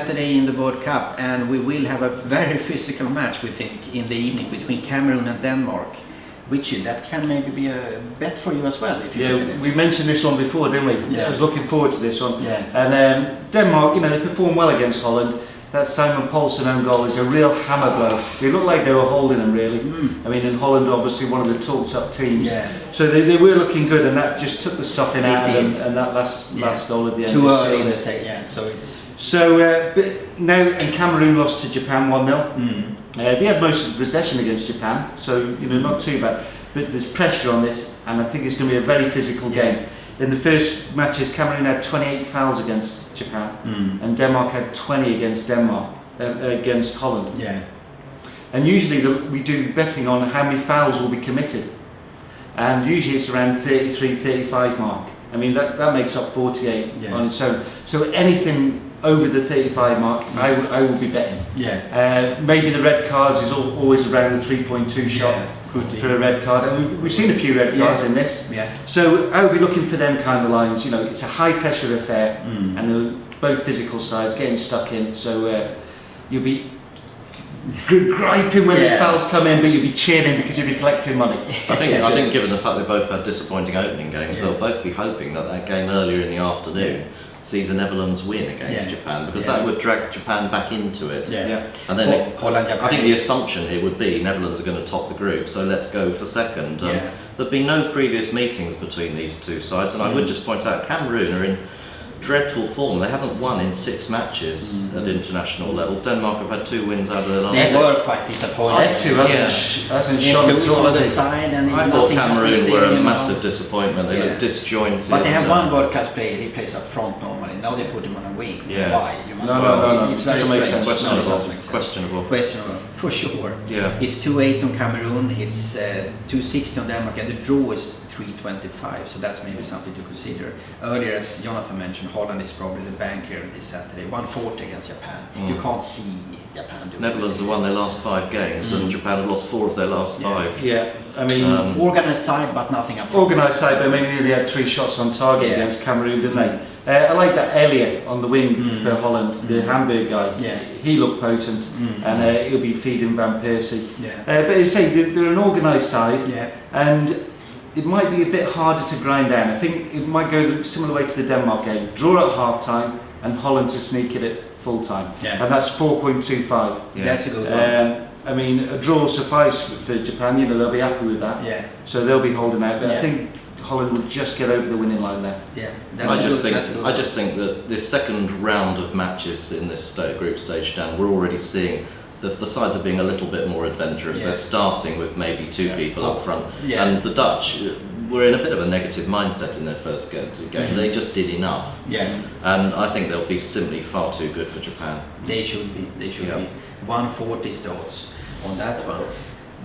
Saturday in the World Cup, and we will have a very physical match, we think, in the evening between Cameroon and Denmark. Richard, that can maybe be a bet for you as well. If you we mentioned this one before, didn't we? Yeah. I was looking forward to this one. Yeah. And Denmark, they performed well against Holland. That Simon Poulsen own goal is a real hammer blow. They looked like they were holding them, really. I mean, in Holland, obviously one of the talked-up teams. Yeah. So they were looking good, and that just took the stuffing out of them. And that last goal at the end. Too early in the second, yeah. So but now, and Cameroon lost to Japan 1-0. They had most of the possession against Japan, so not too bad. But there's pressure on this, and I think it's going to be a very physical game. In the first matches, Cameroon had 28 fouls against Japan, and Denmark had 20 against against Holland. Yeah. And usually we do betting on how many fouls will be committed, and usually it's around 33, 35 mark. I mean that makes up 48 on its own. So anything over the 35 mark, I will be betting. Yeah. Maybe the red cards is always around the 3.2 shot for a red card, and we've seen a few red cards in this. Yeah. So I will be looking for them kind of lines. It's a high pressure affair, and they're both physical sides getting stuck in. So you'll be griping when the fouls come in, but you'll be cheering because you'll be collecting money. I think given the fact they both had disappointing opening games, they'll both be hoping that game earlier in the afternoon sees the Netherlands win against Japan, because that would drag Japan back into it. And then I think the assumption here would be Netherlands are going to top the group, so let's go for second. There've been no previous meetings between these two sides, and I would just point out Cameroon are in dreadful form. They haven't won in 6 matches at international level. Denmark have had 2 wins out of their last 6. They were quite disappointed. Hasn't shone at all. I thought Cameroon were a massive disappointment. They look disjointed. But they have one world class player. He plays up front normally. Now they put him on a wing. Yes. Why? You must No. It's It very doesn't make strange. sense. No, it doesn't make sense. Questionable. For sure. Yeah. It's 2-8 on Cameroon. It's 2-60 on Denmark, and the draw is 3.25. So that's maybe something to consider. Earlier, as Jonathan mentioned, Holland is probably the banker this Saturday. 140 against Japan. You can't see Japan do Netherlands have won their last 5 games, and Japan have lost 4 of their last 5. Yeah, I mean, organised side, but nothing up front. organised side, but maybe they had 3 shots on target against Cameroon, didn't they? I like that Elliot on the wing for Holland, the Hamburg guy. Yeah. He looked potent, and he'll be feeding Van Persie. Yeah. But as I say, they're an organised side, Yeah. and it might be a bit harder to grind down. I think it might go the similar way to the Denmark game. Draw at half time, and Holland to sneak it at full time. Yeah. And that's 4.25. That's a good one. I mean, a draw will suffice for Japan. They'll be happy with that. Yeah. So they'll be holding out. But Yeah. I think Holland will just get over the winning line there. Yeah. I just think that this second round of matches in this group stage, Dan, we're already seeing the sides are being a little bit more adventurous. They're starting with maybe 2 people up front, and the Dutch were in a bit of a negative mindset in their first game. They just did enough, and I think they'll be simply far too good for Japan. They should be. 140 is the odds on that one.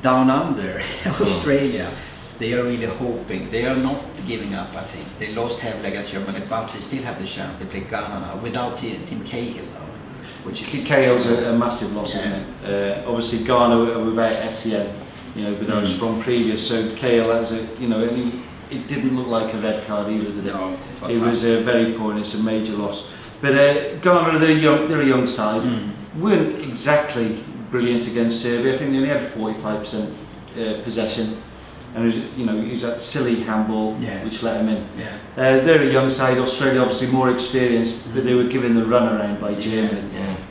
Down under, Australia, they are really hoping. They are not giving up, I think. They lost heavily against Germany, but they still have the chance. They play Ghana now without Tim Cahill now, which is Cahill's a massive loss, isn't it? Obviously Ghana were without Essien, without from previous. So Cahill has it didn't look like a red card either, did it? No, it was very poor, and it's a major loss. But Ghana, they're a young side. Weren't exactly brilliant against Serbia. I think they only had 45% possession, and it was that silly handball which let him in. They're a young side. Australia obviously more experienced, but they were given the run around by Germany.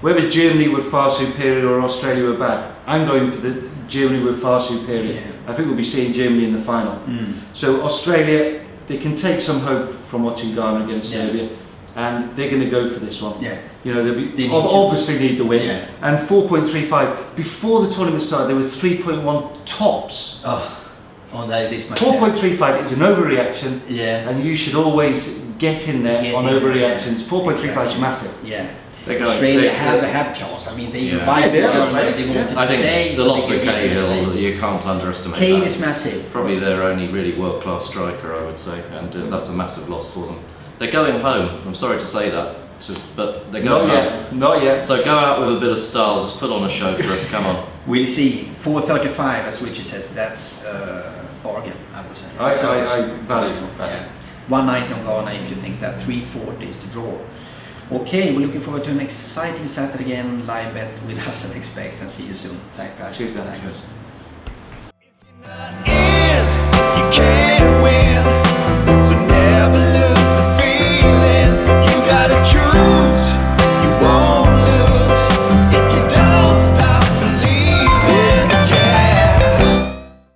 Whether Germany were far superior or Australia were bad, I'm going for the Germany were far superior. I think we'll be seeing Germany in the final. So Australia, they can take some hope from watching Ghana against Serbia, and they're going to go for this one. They obviously need the win. And 4.35 before the tournament started, they were 3.1 tops. This much. 4.35 is an overreaction, and you should always get in there on overreactions. 4.35 is massive. Australia have chance. I mean, they invited Germany. I think the loss of Cahill, you can't underestimate. Cahill is massive. Probably their only really world-class striker, I would say, and that's a massive loss for them. They're going home. I'm sorry to say that, but they're going home. Not yet. So go out with a bit of style. Just put on a show for us. Come on. We'll see. 4.35, as Richard says, that's bargain, I would say. I value that. 190 on Ghana if you think that. 340 is the draw. Okay, we're looking forward to an exciting Saturday again, live bet with us at Expect, and see you soon. Thanks guys. Cheers, Dan. Thanks.